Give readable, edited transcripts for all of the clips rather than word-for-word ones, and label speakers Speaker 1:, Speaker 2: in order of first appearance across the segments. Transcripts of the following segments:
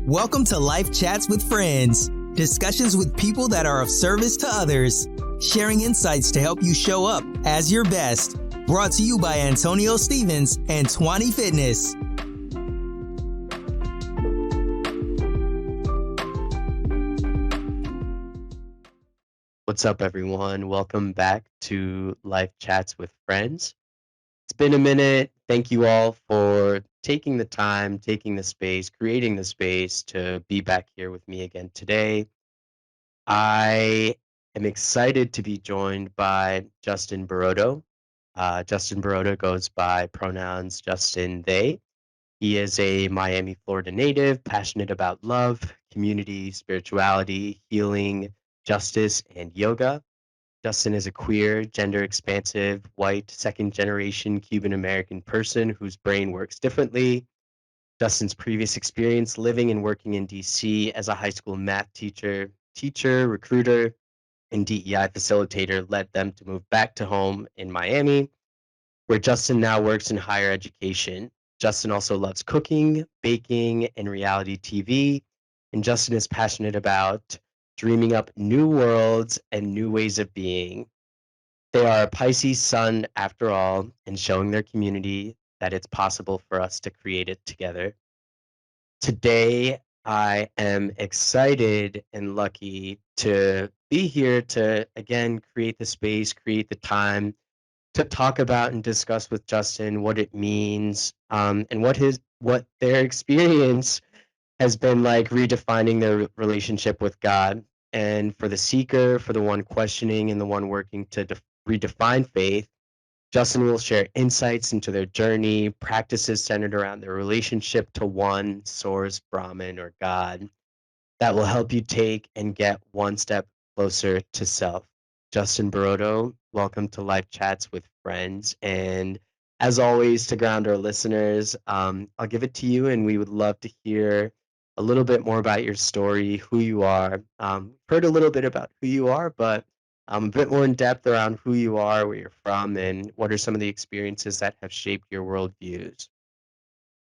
Speaker 1: Welcome to Life Chats with Friends, discussions with people that are of service to others, sharing insights to help you show up as your best. Brought to you by Antonio Stevens and Twani Fitness.
Speaker 2: What's up, everyone? Welcome back to Life Chats with Friends. It's been a minute. Thank you all for taking the time, taking the space, creating the space to be back here with me again today. I am excited to be joined by Justin Borroto. Justin Borroto goes by pronouns Justin, they. He is a Miami, Florida native, passionate about love, community, spirituality, healing, justice, and yoga. Justin is a queer, gender expansive, white, second generation Cuban American person whose brain works differently. Justin's previous experience living and working in DC as a high school math teacher, recruiter, and DEI facilitator led them to move back to home in Miami, where Justin now works in higher education. Justin also loves cooking, baking, and reality TV. And Justin is passionate about dreaming up new worlds and new ways of being. They are a Pisces sun after all, and showing their community that it's possible for us to create it together. Today, I am excited and lucky to be here to, again, create the space, create the time to talk about and discuss with Justin what it means, and what their experience has been like redefining their relationship with God. And for the seeker, for the one questioning, and the one working to redefine faith, Justin will share insights into their journey, practices centered around their relationship to one source, Brahman, or God, that will help you take and get one step closer to self. Justin Borroto, welcome to Life Chats with Friends. And as always, to ground our listeners, I'll give it to you, and we would love to hear a little bit more about your story, who you are. Heard a little bit about who you are, but a bit more in depth around who you are, where you're from, and what are some of the experiences that have shaped your worldviews.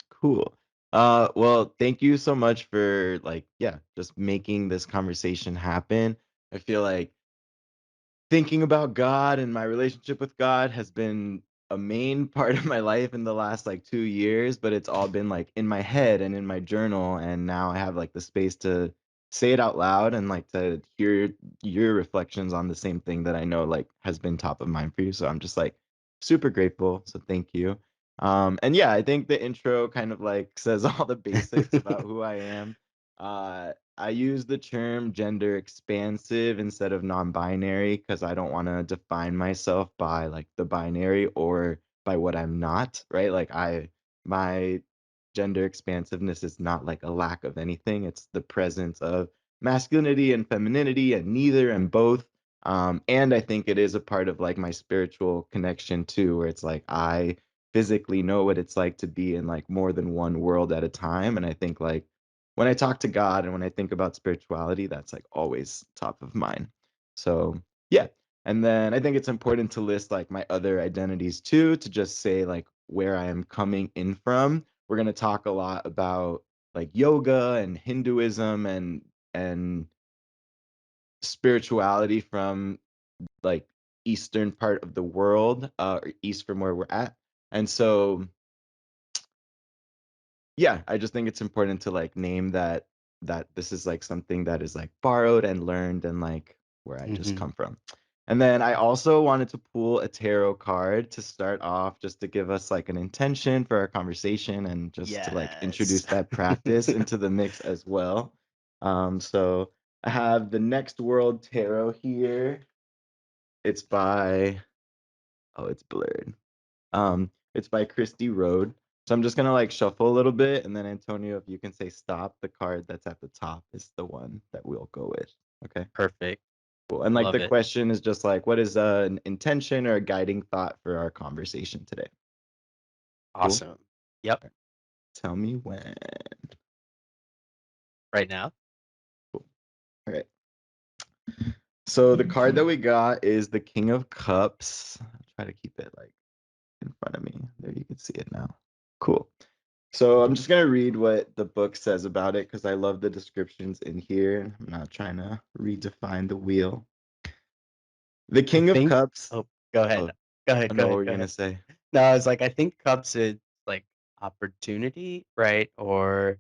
Speaker 3: Cool. Well, thank you so much for just making this conversation happen. I feel like thinking about God and my relationship with God has been a main part of my life in the last 2 years, but it's all been like in my head and in my journal. And now I have like the space to say it out loud and like to hear your reflections on the same thing that I know like has been top of mind for you. So I'm just like super grateful. So thank you. And yeah, I think the intro kind of like says all the basics about who I am. I use the term gender expansive instead of non-binary because I don't want to define myself by like the binary or by what I'm not, right? My gender expansiveness is not like a lack of anything. It's the presence of masculinity and femininity and neither and both. And I think it is a part of like my spiritual connection too, where it's like I physically know what it's like to be in like more than one world at a time. And I think like when I talk to God and when I think about spirituality, that's like always top of mind. So yeah. And then I think it's important to list like my other identities too, to just say like where I am coming in from. We're gonna talk a lot about like yoga and Hinduism and spirituality from like eastern part of the world, or east from where we're at. And so yeah, I just think it's important to like name that this is like something that is like borrowed and learned and like where I just
Speaker 2: Hmm.
Speaker 3: come from. And then I also wanted to pull a tarot card to start off just to give us like an intention for our conversation and just to like
Speaker 2: Yes.
Speaker 3: introduce that practice into the mix as well. So I have the Next World Tarot here. It's by it's blurred. It's by Christy Road. So I'm just gonna like shuffle a little bit, and then Antonio, if you can say stop, the card that's at the top is the one that we'll go with. Okay,
Speaker 2: Perfect.
Speaker 3: cool. And like
Speaker 2: Love
Speaker 3: the
Speaker 2: it.
Speaker 3: question is just like, what is an intention or a guiding thought for our conversation today? Cool.
Speaker 2: Awesome. Yep.
Speaker 3: Tell me when.
Speaker 2: Right now.
Speaker 3: Cool. All right. So the card that we got is the King of Cups. I'll try to keep it like in front of me. There you can see it now. Cool. So I'm just gonna read what the book says about it because I love the descriptions in here. I'm not trying to redefine the wheel. The
Speaker 2: I
Speaker 3: King of
Speaker 2: think.
Speaker 3: Cups.
Speaker 2: Oh, go ahead.
Speaker 3: Oh,
Speaker 2: Go
Speaker 3: I
Speaker 2: ahead. Go
Speaker 3: know what
Speaker 2: ahead.
Speaker 3: we're
Speaker 2: Go
Speaker 3: gonna
Speaker 2: ahead.
Speaker 3: say.
Speaker 2: No, I was like, I think cups is like opportunity, right? Or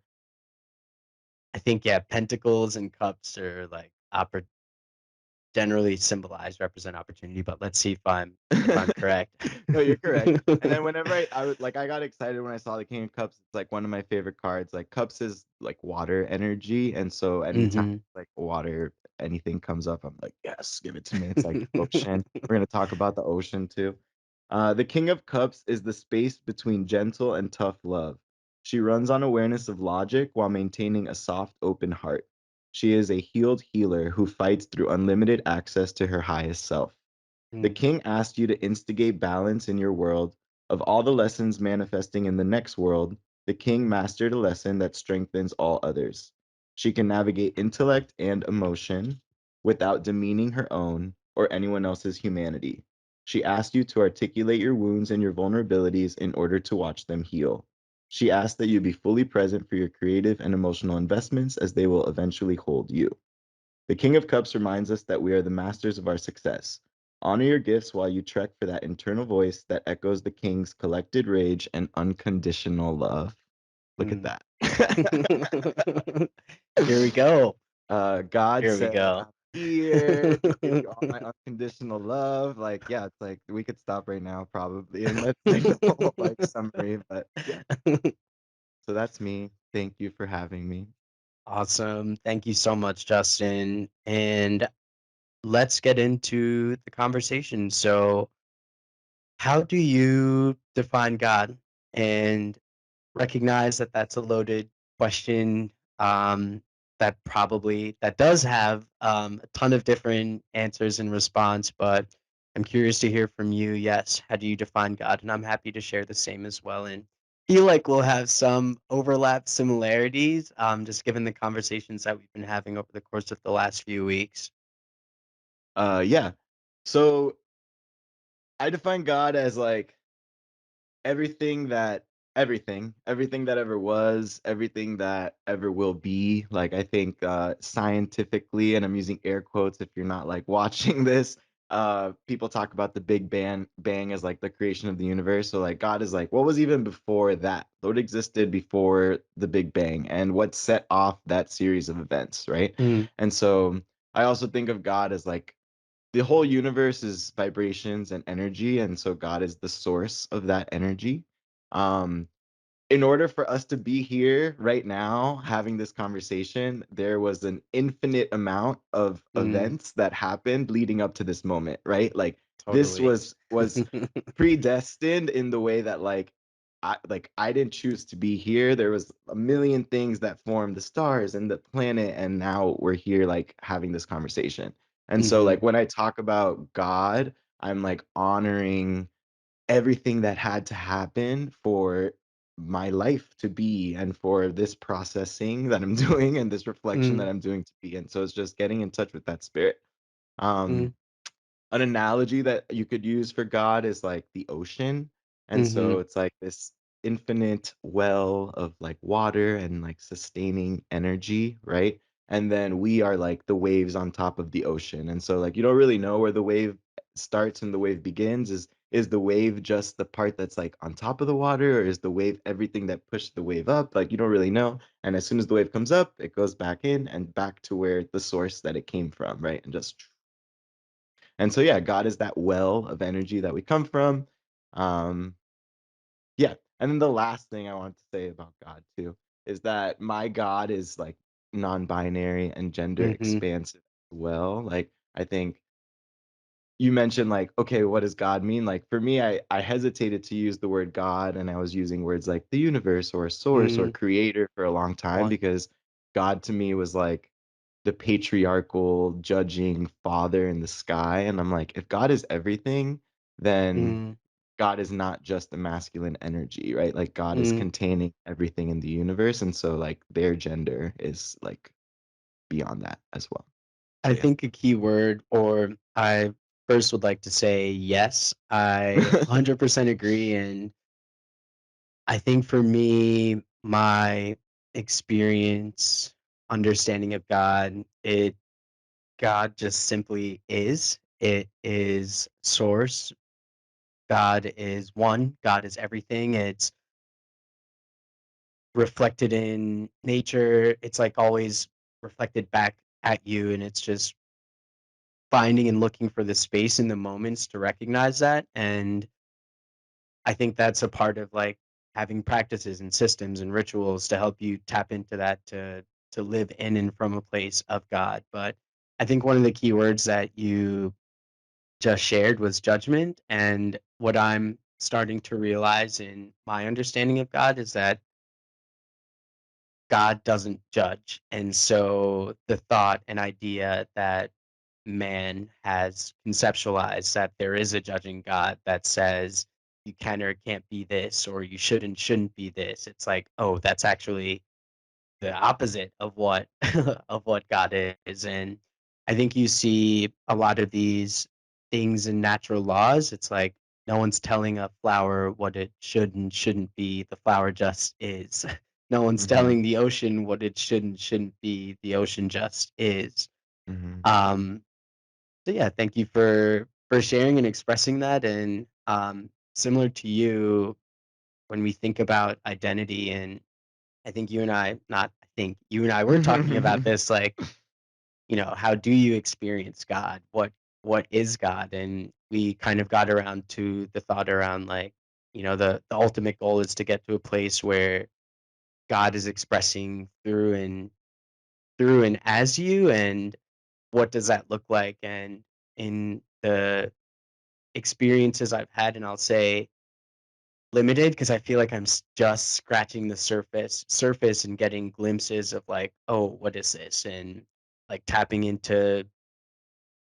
Speaker 2: I think yeah, pentacles and cups are like generally symbolize represent opportunity. But let's see if I'm correct.
Speaker 3: No, you're correct. And then whenever I would like I got excited when I saw the King of Cups. It's like one of my favorite cards. Like Cups is like water energy, and so anytime
Speaker 2: Hmm.
Speaker 3: like water anything comes up, I'm like, yes, give it to me. It's like ocean. We're gonna talk about the ocean too. The King of Cups is the space between gentle and tough love. She runs on awareness of logic while maintaining a soft, open heart. She is a healed healer who fights through unlimited access to her highest self. The king asked you to instigate balance in your world. Of all the lessons manifesting in the next world, the king mastered a lesson that strengthens all others. She can navigate intellect and emotion without demeaning her own or anyone else's humanity. She asked you to articulate your wounds and your vulnerabilities in order to watch them heal. She asked that you be fully present for your creative and emotional investments as they will eventually hold you. The King of Cups reminds us that we are the masters of our success. Honor your gifts while you trek for that internal voice that echoes the King's collected rage and unconditional love. Look at
Speaker 2: Mm.
Speaker 3: that.
Speaker 2: Here we go.
Speaker 3: God
Speaker 2: Here we
Speaker 3: said,
Speaker 2: go.
Speaker 3: I'm here to give you all my unconditional love. Like, yeah, it's like we could stop right now probably and let's say the whole like summary. But yeah, so that's me. Thank you for having me.
Speaker 2: Awesome. Thank you so much, Justin. And let's get into the conversation. So, how do you define God? And recognize that that's a loaded question, that does have a ton of different answers and response, but I'm curious to hear from you. Yes, how do you define God? And I'm happy to share the same as well. And feel like we'll have some overlap similarities, just given the conversations that we've been having over the course of the last few weeks.
Speaker 3: Yeah. So I define God as like everything that everything that ever was, everything that ever will be. Like I think scientifically, and I'm using air quotes if you're not like watching this, people talk about the bang as like the creation of the universe. So like God is like what was even before that, what existed before the big bang and what set off that series of events, right?
Speaker 2: Mm,
Speaker 3: And so I also think of God as like the whole universe is vibrations and energy, and so God is the source of that energy. um in order for us to be here right now having this conversation, there was an infinite amount of
Speaker 2: mm,
Speaker 3: events that happened leading up to this moment, right? Like this
Speaker 2: totally.
Speaker 3: was predestined in the way that I didn't choose to be here. There was a million things that formed the stars and the planet, and now we're here like having this conversation. And so
Speaker 2: Hmm.
Speaker 3: like when I talk about God, I'm like honoring everything that had to happen for my life to be and for this processing that I'm doing and this reflection that
Speaker 2: Mm,
Speaker 3: I'm doing to be. And so it's just getting in touch with that spirit. Um
Speaker 2: mm,
Speaker 3: an analogy that you could use for God is like the ocean. And so
Speaker 2: hmm,
Speaker 3: it's like this infinite well of like water and like sustaining energy, right? And then we are like the waves on top of the ocean. And so like you don't really know where the wave starts and the wave begins. Is the wave just the part that's like on top of the water, or is the wave everything that pushed the wave up? Like you don't really know. And as soon as the wave comes up, it goes back in and back to where the source that it came from, right? And just and so, yeah, God is that well of energy that we come from. Um, yeah. And then the last thing I want to say about God, too, is that my God is like non binary and gender
Speaker 2: hmm,
Speaker 3: expansive as well. Like, I think you mentioned, like, okay, what does God mean? Like, for me, I hesitated to use the word God, and I was using words like the universe or source or
Speaker 2: mm,
Speaker 3: creator for a long time
Speaker 2: one.
Speaker 3: because God to me was like, the patriarchal judging father in the sky, and I'm like, if God is everything, then
Speaker 2: Mm,
Speaker 3: God is not just the masculine energy, right? Like God is
Speaker 2: mm.
Speaker 3: containing everything in the universe, and so like their gender is like beyond that as well.
Speaker 2: I
Speaker 3: So yeah.
Speaker 2: think a key word, or I first would like to say yes, I 100% agree. And I think for me, my experience, understanding of God, God just simply is. It is source. God is one. God is everything. It's reflected in nature. It's like always reflected back at you, and it's just finding and looking for the space in the moments to recognize that. And I think that's a part of like having practices and systems and rituals to help you tap into that to live in and from a place of God. But I think one of the key words that you just shared was judgment. And what I'm starting to realize in my understanding of God is that God doesn't judge. And so the thought and idea that man has conceptualized that there is a judging God that says you can or can't be this or you shouldn't be this. It's like, oh, that's actually the opposite of what of what God is. And I think you see a lot of these things in natural laws. It's like no one's telling a flower what it should and shouldn't be. The flower just is. No one's
Speaker 3: Mm-hmm.
Speaker 2: telling the ocean what it should and shouldn't be. The ocean just is.
Speaker 3: Mm-hmm.
Speaker 2: Um, so yeah, thank you for sharing and expressing that. And similar to you, when we think about identity, and I think you and I, not I think you and I were talking about this, like, how do you experience God? What is God? And we kind of got around to the thought around like, the ultimate goal is to get to a place where God is expressing through and as you, and what does that look like? And in the experiences I've had, and I'll say limited because I feel like I'm just scratching the surface and getting glimpses of like, oh, what is this? And like tapping into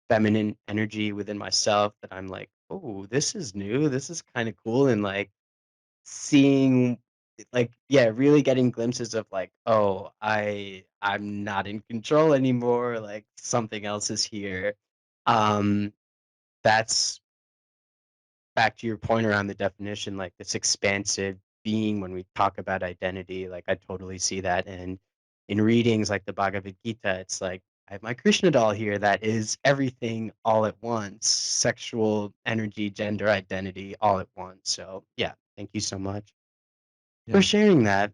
Speaker 2: feminine energy within myself that I'm like, oh, this is new. This is kind of cool. And like seeing like, yeah, really getting glimpses of like, oh, I'm not in control anymore. Like something else is here. Um, that's back to your point around the definition, like this expansive being when we talk about identity, like I totally see that. And in readings like the Bhagavad Gita, it's like I have my Krishna doll here that is everything all at once, sexual energy, gender identity all at once. So yeah, thank you so much for
Speaker 3: Yeah.
Speaker 2: sharing that.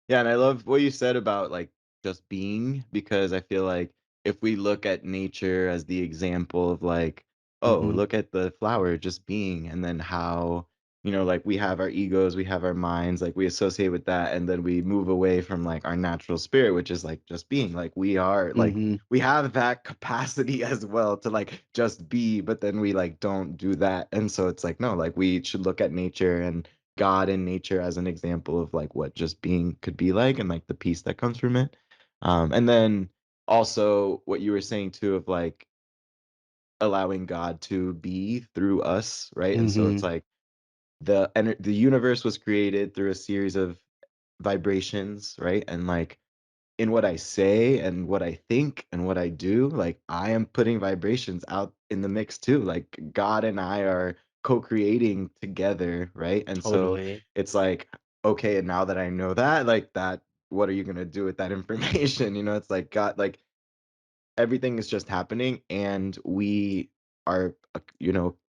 Speaker 3: Yeah, and I love what you said about like just being, because I feel like if we look at nature as the example of like, oh,
Speaker 2: Hmm.
Speaker 3: look at the flower just being, and then how, like we have our egos, we have our minds, like we associate with that, and then we move away from like our natural spirit, which is like just being. Like we are like
Speaker 2: Hmm.
Speaker 3: we have that capacity as well to like just be, but then we like don't do that. And so it's like, no, like we should look at nature and God and nature as an example of like what just being could be like, and like the peace that comes from it. And then also what you were saying too of like allowing God to be through us, right? And so it's
Speaker 2: Hmm.
Speaker 3: like the universe was created through a series of vibrations, right? And like in what I say and what I think and what I do, like I am putting vibrations out in the mix too. Like God and I are co-creating together, right? And so
Speaker 2: Totally.
Speaker 3: it's like, okay, and now that I know that, like that, what are you gonna do with that information? It's like God, like everything is just happening, and we are,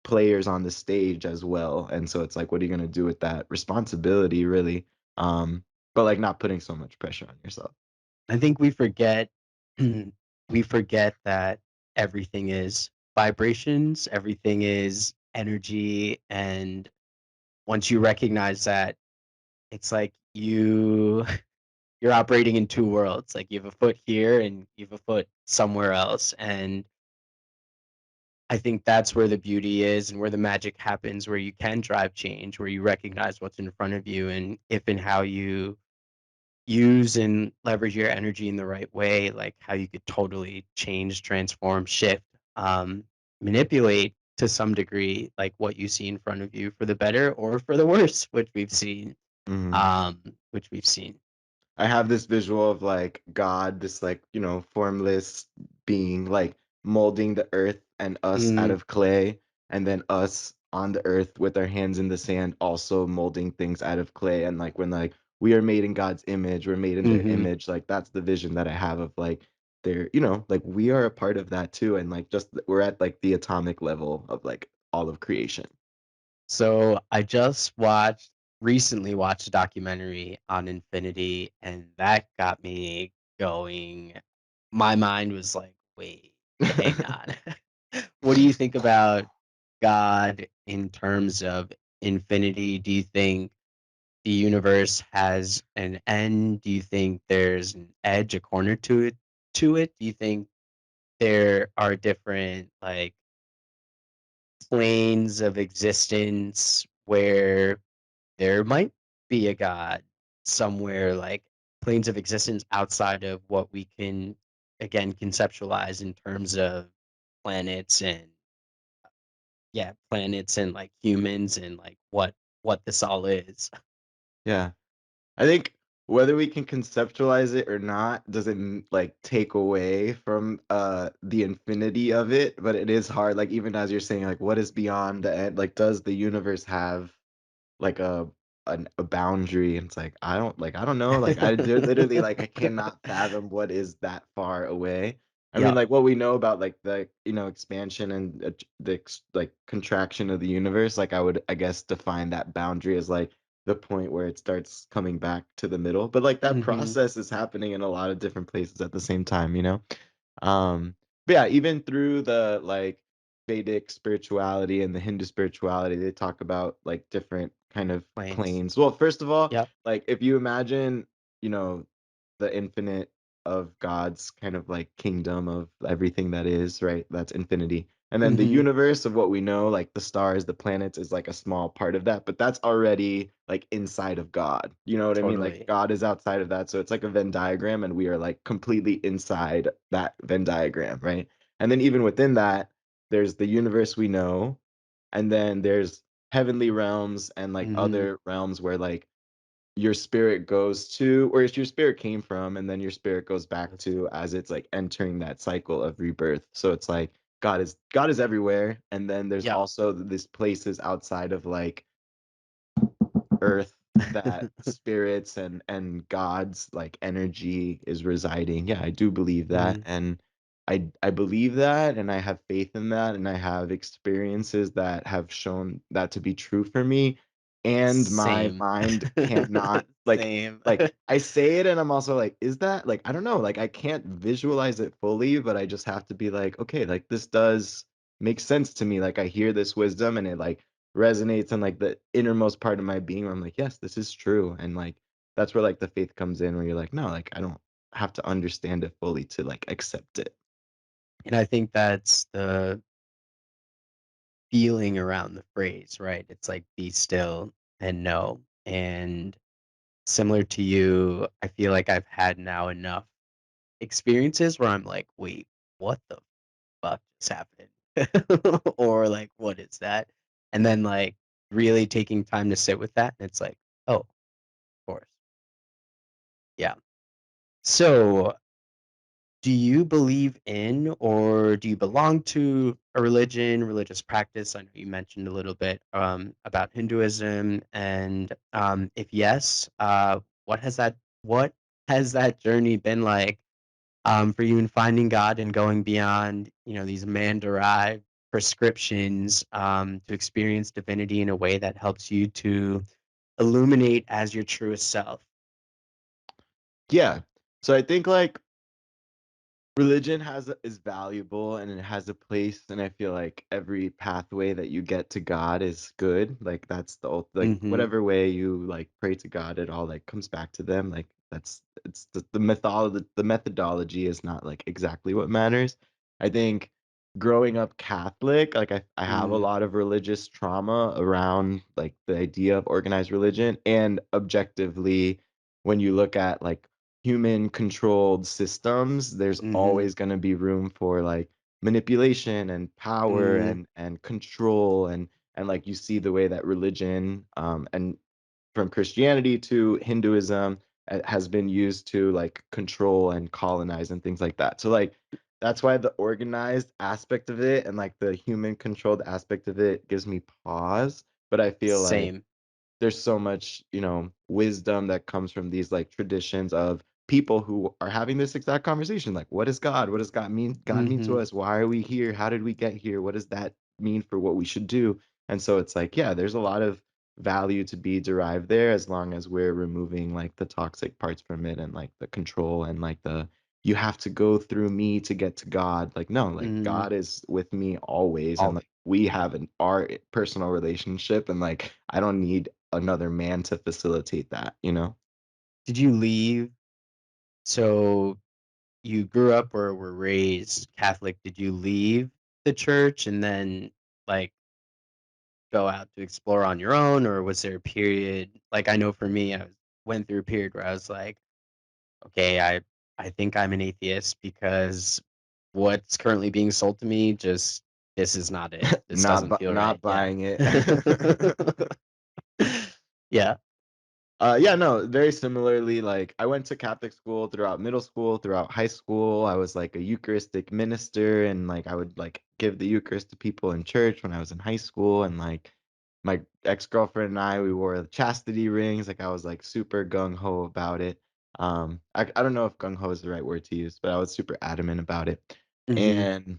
Speaker 3: players on the stage as well. And so it's like, what are you gonna do with that responsibility, really? But like not putting so much pressure on yourself.
Speaker 2: I think we forget that everything is vibrations, everything is energy, and once you recognize that, it's like you're operating in two worlds. Like you have a foot here and you have a foot somewhere else. And I think that's where the beauty is and where the magic happens, where you can drive change, where you recognize what's in front of you and if and how you use and leverage your energy in the right way, like how you could totally change, transform, shift, manipulate to some degree, like what you see in front of you for the better or for the worse, which we've seen.
Speaker 3: Mhm.
Speaker 2: Which we've seen.
Speaker 3: I have this visual of like God, this like, formless being, like molding the earth and us out
Speaker 2: Mm,
Speaker 3: of clay, and then us on the earth with our hands in the sand, also molding things out of clay. And like when like we are made in God's image, we're made in their
Speaker 2: Mm-hmm.
Speaker 3: image. Like that's the vision that I have of like they're, you know, like we are a part of that too. And like just we're at like the atomic level of like all of creation.
Speaker 2: So I recently watched a documentary on infinity, and that got me going. My mind was like, wait, hang on. What do you think about God in terms of infinity? Do you think the universe has an end? Do you think there's an edge, a corner to it? Do you think there are different like planes of existence where there might be a God somewhere, like planes of existence outside of what we can again conceptualize in terms of planets and planets and like humans and like what this all is.
Speaker 3: Yeah. I think whether we can conceptualize it or not doesn't like take away from the infinity of it, but it is hard. Like even as you're saying, like what is beyond the end? Like does the universe have like a boundary? And it's like I don't know. Like I do literally like I cannot fathom what is that far away. I mean,
Speaker 2: Yep.
Speaker 3: like what we know about like the expansion and like contraction of the universe. Like I would I guess define that boundary as like the point where it starts coming back to the middle. But like that
Speaker 2: Hmm.
Speaker 3: process is happening in a lot of different places at the same time. You know. But yeah, even through the like Vedic spirituality and the Hindu spirituality, they talk about like different kind of
Speaker 2: Planes.
Speaker 3: planes. Well, first of all,
Speaker 2: Yep.
Speaker 3: like if you imagine, you know, the infinite of God's kind of like kingdom of everything that is, right? That's infinity. And then the
Speaker 2: Hmm.
Speaker 3: universe of what we know, like the stars, the planets, is like a small part of that, but that's already like inside of God. You know what I mean? Like
Speaker 2: Totally.
Speaker 3: God is outside of that. So it's like a Venn diagram, and we are like completely inside that Venn diagram, right? And then even within that, there's the universe we know, and then there's heavenly realms and like
Speaker 2: Hmm.
Speaker 3: other realms where like your spirit goes to, or your spirit came from, and then your spirit goes back to as it's like entering that cycle of rebirth. So it's like God is everywhere, and then there's
Speaker 2: Yep.
Speaker 3: also these places outside of like earth that spirits and God's like energy is residing. Yeah, I do believe that.
Speaker 2: Hmm.
Speaker 3: And I believe that, and I have faith in that, and I have experiences that have shown that to be true for me. And my
Speaker 2: Same.
Speaker 3: mind cannot
Speaker 2: Same.
Speaker 3: like I say it, and I'm also like, is that like I don't know, like I can't visualize it fully, but I just have to be like, okay, like this does make sense to me. Like I hear this wisdom, and it like resonates in like the innermost part of my being where I'm like, yes, this is true. And like that's where like the faith comes in, where you're like, no, like I don't have to understand it fully to like accept it.
Speaker 2: And I think that's the feeling around the phrase, right? It's like be still and know. And similar to you, I feel like I've had now enough experiences where I'm like, wait, what the fuck just happened? Or like, what is that? And then like really taking time to sit with that. And it's like, oh, of course. Yeah. So do you believe in or do you belong to a religion, religious practice? I know you mentioned a little bit about Hinduism, and if yes, what has that journey been like for you in finding God and going beyond, these man-derived prescriptions to experience divinity in a way that helps you to illuminate as your truest self?
Speaker 3: Yeah. So I think like religion is valuable, and it has a place, and I feel like every pathway that you get to God is good. Like that's like
Speaker 2: Mm-hmm.
Speaker 3: whatever way you like pray to God, it all like comes back to them. Like it's the methodology is not like exactly what matters. I think growing up Catholic, like I have a
Speaker 2: Mm,
Speaker 3: lot of religious trauma around like the idea of organized religion, and objectively when you look at like human controlled systems, there's
Speaker 2: mm-hmm.
Speaker 3: always going to be room for like manipulation and power
Speaker 2: Mm,
Speaker 3: and control, and like you see the way that religion and from Christianity to Hinduism has been used to like control and colonize and things like that. So like that's why the organized aspect of it and like the human controlled aspect of it gives me pause. But I feel like
Speaker 2: Same.
Speaker 3: there's so much, wisdom that comes from these like traditions of people who are having this exact conversation. Like, what is God? What does God mean? God mean to
Speaker 2: Mhm.
Speaker 3: us? Why are we here? How did we get here? What does that mean for what we should do? And so it's like, yeah, there's a lot of value to be derived there as long as we're removing like the toxic parts from it and like the control and like the you have to go through me to get to God. Like, no, like
Speaker 2: Mhm.
Speaker 3: God is with me always. And
Speaker 2: Always.
Speaker 3: like we have our personal relationship. And like, I don't need another man to facilitate that?
Speaker 2: Did you leave? So you grew up or were raised Catholic. Did you leave the church and then like go out to explore on your own, or was there a period? Like I know for me, went through a period where I was like, okay, I think I'm an atheist because what's currently being sold to me just this is not it. This doesn't feel right.
Speaker 3: Not
Speaker 2: Yeah.
Speaker 3: buying it.
Speaker 2: Yeah.
Speaker 3: Yeah, no, very similarly, like I went to Catholic school throughout middle school, throughout high school. I was like a Eucharistic minister and like I would like give the Eucharist to people in church when I was in high school and like my ex-girlfriend and I we wore chastity rings. Like I was like super gung ho about it. I don't know if gung ho is the right word to use, but I was super adamant about it.
Speaker 2: Mhm.
Speaker 3: And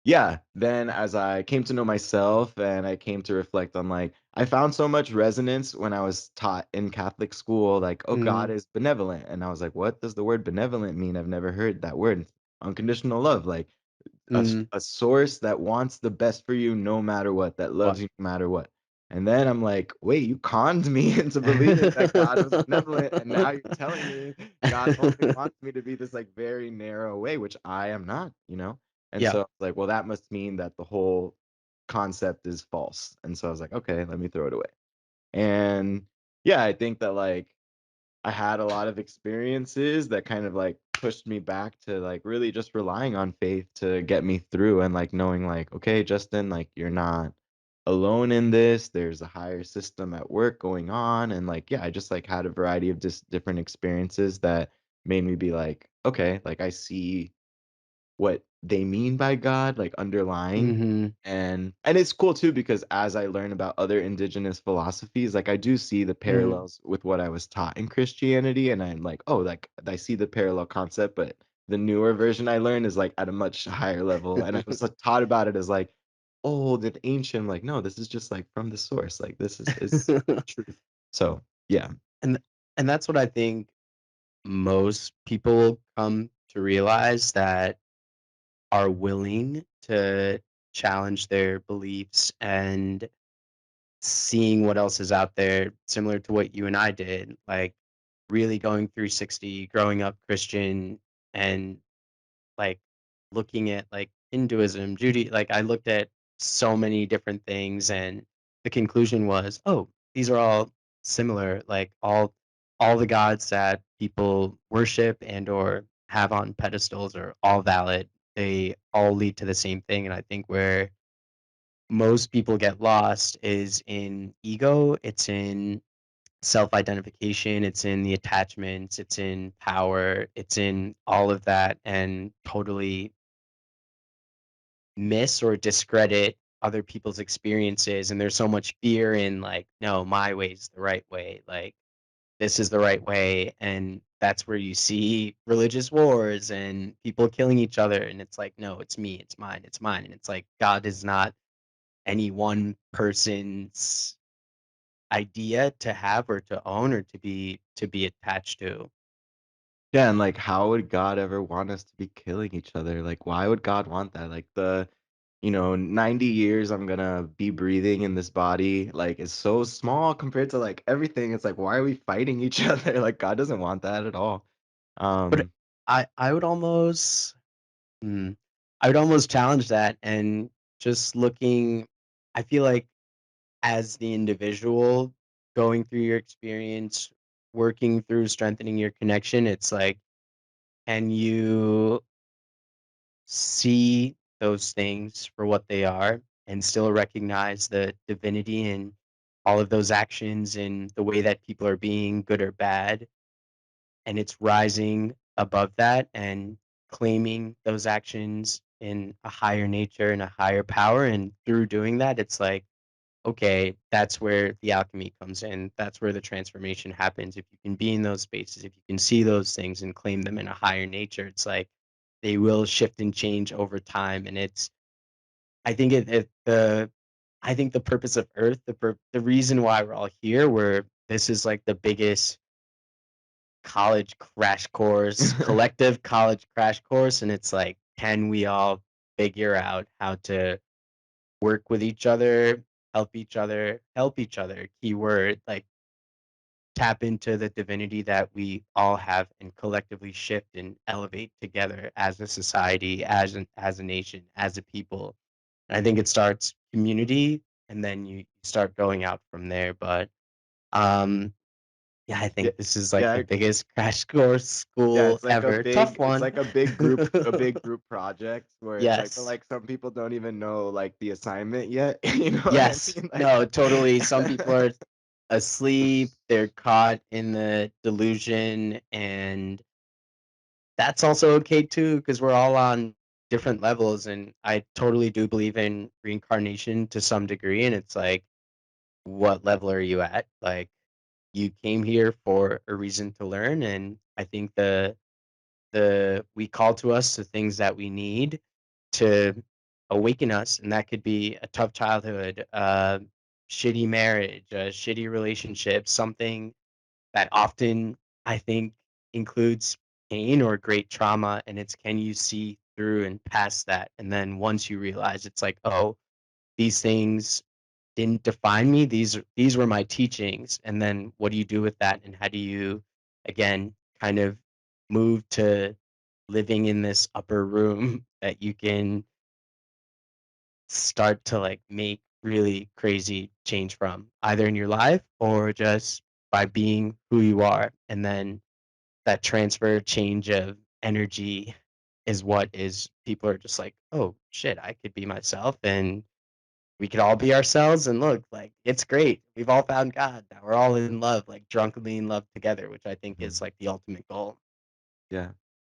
Speaker 3: yeah, then as I came to know myself and I came to reflect on like I found so much resonance when I was taught in Catholic school, like, oh, God
Speaker 2: Mhm.
Speaker 3: is benevolent. And I was like, what does the word benevolent mean? I've never heard that word. Unconditional love, like
Speaker 2: Mhm.
Speaker 3: a source that wants the best for you no matter what, that
Speaker 2: What?
Speaker 3: loves you no matter what. And then I'm like, wait, you conned me into believing that God was benevolent, and now you're telling me God only wants me to be this like very narrow way, which I am not. And
Speaker 2: Yeah.
Speaker 3: so I was like, well, that must mean that the whole concept is false. And so I was like, okay, let me throw it away. And yeah, I think that like I had a lot of experiences that kind of like pushed me back to like really just relying on faith to get me through and like knowing like, okay, Justin, like you're not alone in this. There's a higher system at work going on. And like, yeah, I just like had a variety of just different experiences that made me be like, okay, like I see what they mean by God, like underlying.
Speaker 2: Mhm.
Speaker 3: And it's cool too because as I learn about other indigenous philosophies, like I do see the
Speaker 2: Mhm.
Speaker 3: parallels with what I was taught in Christianity, and I'm like, oh, like I see the parallel concept, but the newer version I learned is like at a much higher level. And I was like, taught about it as like old and ancient. Like, no, this is just like from the source. Like this is truth. So yeah.
Speaker 2: And and that's what I think most people come to realize that are willing to challenge their beliefs and seeing what else is out there, similar to what you and I did, like really going through 60, growing up Christian, and like looking at like Hinduism, like I looked at so many different things, and the conclusion was, oh, these are all similar. Like all the gods that people worship and or have on pedestals are all valid. They all lead to the same thing, and I think where most people get lost is in ego. It's in self-identification, it's in the attachments, it's in power, it's in all of that, and totally miss or discredit other people's experiences. And there's so much fear in like, no, my way's the right way, like this is the right way. And that's where you see religious wars and people killing each other, and it's like, no, it's me, it's mine, it's mine. And it's like God is not any one person's idea to have or to own or to be attached to.
Speaker 3: Yeah, and like how would God ever want us to be killing each other? Like why would God want that? Like the 90 years I'm gonna be breathing in this body, like is so small compared to like everything. It's like why are we fighting each other? Like God doesn't want that at all.
Speaker 2: But
Speaker 3: Um
Speaker 2: I would almost hmm, I would almost challenge that, and just looking, I feel like as the individual going through your experience, working through strengthening your connection, it's like, can you see those things for what they are and still recognize the divinity in all of those actions and the way that people are being good or bad, and it's rising above that and claiming those actions in a higher nature and a higher power. And through doing that, it's like, okay, that's where the alchemy comes in. That's where the transformation happens. If you can be in those spaces, if you can see those things and claim them in a higher nature, it's like they will shift and change over time. And it's, I think I think the purpose of Earth, the reason why we're all here, where this is like the biggest college crash course, collective college crash course, and it's like, can we all figure out how to work with each other, help each other, keyword, like tap into the divinity that we all have and collectively shift and elevate together as a society, as a nation, as a people. And I think it starts community and then you start going out from there. But um yeah, I
Speaker 3: Yeah,
Speaker 2: think this is like the
Speaker 3: yeah,
Speaker 2: biggest crash course
Speaker 3: yeah.
Speaker 2: school ever. Tough
Speaker 3: It's
Speaker 2: one.
Speaker 3: like a big group project where it's like, but
Speaker 2: Yes.
Speaker 3: like some people don't even know like the assignment yet. You know what I
Speaker 2: Yes.
Speaker 3: mean? Like,
Speaker 2: No, totally. Some people are asleep, they're caught in the delusion, and that's also okay too, because we're all on different levels. And I totally do believe in reincarnation to some degree. And it's like, what level are you at? Like, you came here for a reason to learn. And I think we call to us the things that we need to awaken us, and that could be a tough childhood, shitty marriage, a shitty relationship, something that often I think includes pain or great trauma, and it's can you see through and past that, and then once you realize it's like, oh, these things didn't define me, these were my teachings, and then what do you do with that, and how do you again kind of move to living in this upper room that you can start to like make really crazy change from either in your life or just by being who you are, and then that transfer change of energy is what is people are just like, oh shit, I could be myself and we could all be ourselves, and look, like it's great, we've all found God, now we're all in love, like drunkenly in love together, which I think is
Speaker 3: Mhm.
Speaker 2: like the ultimate goal.
Speaker 3: Yeah,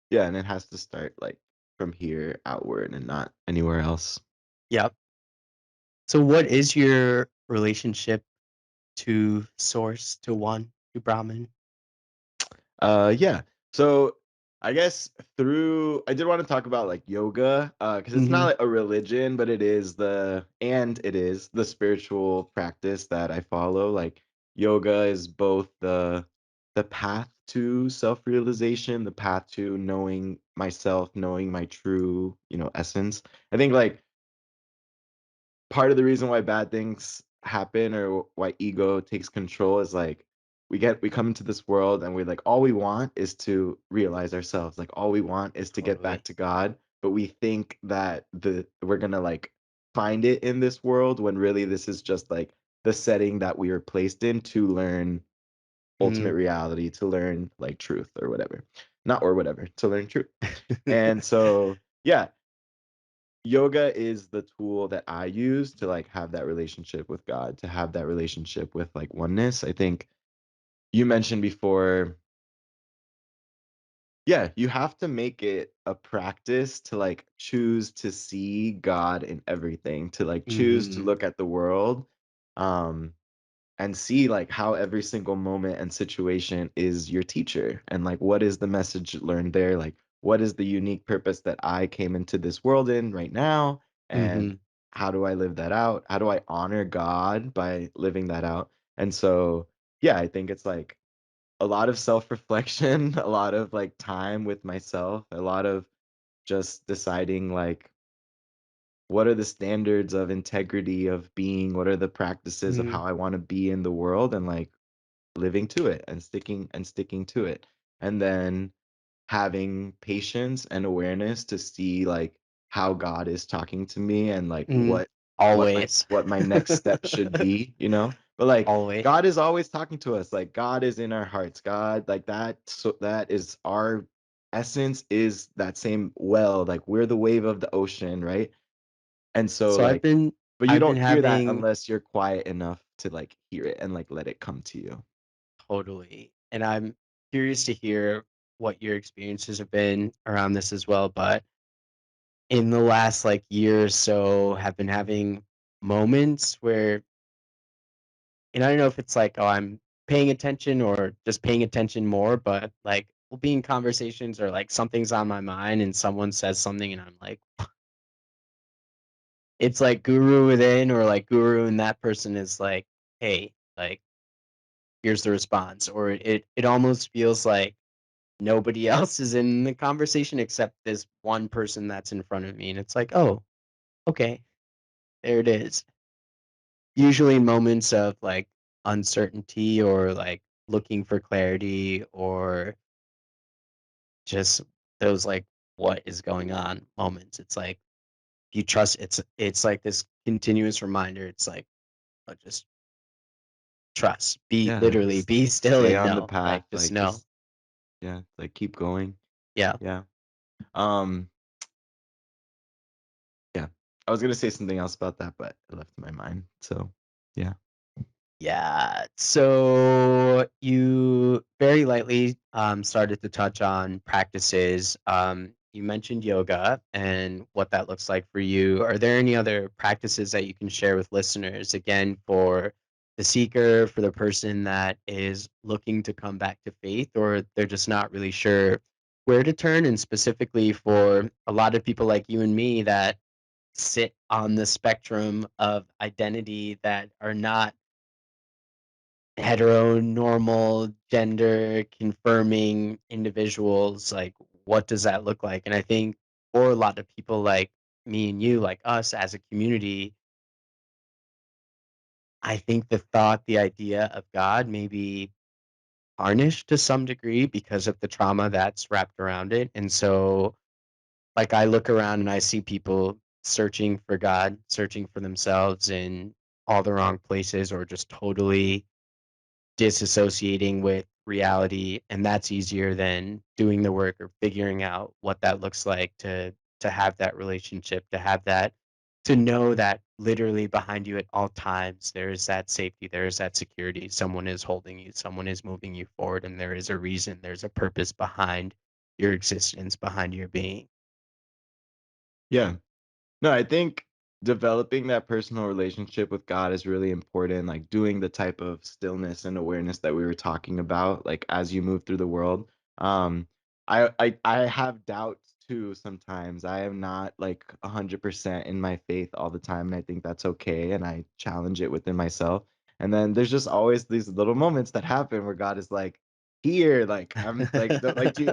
Speaker 3: yeah, and it has to start like from here outward and not anywhere else.
Speaker 2: Yep. So what is your relationship to source, to one, to Brahman?
Speaker 3: Yeah. So I guess through I did want to talk about like yoga, because it's not
Speaker 2: Mhm.
Speaker 3: like a religion, but it is the spiritual practice that I follow. Like yoga is both the path to self-realization, the path to knowing myself, knowing my true, essence. I think like part of the reason why bad things happen or why ego takes control is like we come into this world and we're like all we want is to realize ourselves, like all we want is to get back
Speaker 2: Totally.
Speaker 3: to God, but we think that the we're gonna like find it in this world when really this is just like the setting that we are placed in to learn ultimate
Speaker 2: Mhm.
Speaker 3: reality, to learn like truth or whatever, not or whatever, to learn truth. And so yeah, yoga is the tool that I use to like have that relationship with God, to have that relationship with like oneness. I think you mentioned before, yeah, you have to make it a practice to like choose to see God in everything, to like choose to
Speaker 2: Mhm.
Speaker 3: look at the world. Um, and see like how every single moment and situation is your teacher, and like what is the message learned there, like what is the unique purpose that I came into this world in right now, and
Speaker 2: Mhm.
Speaker 3: how do I live that out, how do I honor God by living that out. And so yeah, I think it's like a lot of self-reflection, a lot of like time with myself, a lot of just deciding like what are the standards of integrity of being, what are the practices of
Speaker 2: Mhm.
Speaker 3: how I want to be in the world, and like living to it and sticking to it. And then having patience and awareness to see like how God is talking to me, and like
Speaker 2: Mhm.
Speaker 3: what my
Speaker 2: Always.
Speaker 3: what my next step should be, you know? But like
Speaker 2: Always.
Speaker 3: God is always talking to us. Like God is in our hearts. God, like that, so that is our essence, is that same well. Like we're the wave of the ocean, right? And so
Speaker 2: So
Speaker 3: like but you
Speaker 2: I've been
Speaker 3: don't hear that
Speaker 2: having
Speaker 3: unless you're quiet enough to like hear it and like let it come to you.
Speaker 2: totally, and I'm curious to hear what your experiences have been around this as well, but in the last like year or so have been having moments where, and I don't know if it's like, oh, I'm paying attention or just paying attention more, but like we'll be in conversations or like something's on my mind and someone says something and I'm like, it's like guru within or like guru and that person is like, hey, like here's the response. Or it almost feels like nobody else is in the conversation except this one person that's in front of me. And it's like, oh, okay, there it is. Usually moments of like uncertainty or like looking for clarity or just those like what is going on moments. It's like you trust it's like this continuous reminder. It's like just trust. Be
Speaker 3: Yeah, like
Speaker 2: literally
Speaker 3: just
Speaker 2: be still
Speaker 3: stay
Speaker 2: and
Speaker 3: on the
Speaker 2: know.
Speaker 3: path,
Speaker 2: Like just
Speaker 3: like
Speaker 2: know.
Speaker 3: just yeah, like keep going.
Speaker 2: Yeah.
Speaker 3: Yeah. Um, yeah. I was gonna say something else about that, but it left my mind. So yeah.
Speaker 2: Yeah. So you very lightly started to touch on practices. You mentioned yoga and what that looks like for you. Are there any other practices that you can share with listeners? Again, for the seeker, for the person that is looking to come back to faith, or they're just not really sure where to turn, and specifically for a lot of people like you and me that sit on the spectrum of identity that are not heteronormal gender confirming individuals, like what does that look like? And I think for a lot of people like me and you, like us as a community, I think the thought, the idea of God may be tarnished to some degree because of the trauma that's wrapped around it. And so like I look around and I see people searching for God, searching for themselves in all the wrong places or just totally disassociating with reality, and that's easier than doing the work or figuring out what that looks like to have that relationship, to have that, to know that literally behind you at all times there is that safety, there is that security, someone is holding you, someone is moving you forward, and there is a reason, there's a purpose behind your existence, behind your being.
Speaker 3: Yeah. No, I think developing that personal relationship with God is really important. Like doing the type of stillness and awareness that we were talking about, like as you move through the world. Um, I have doubts too sometimes. I am not like 100% in my faith all the time, and I think that's okay. And I challenge it within myself. And then there's just always these little moments that happen where God is like, here, like I'm like,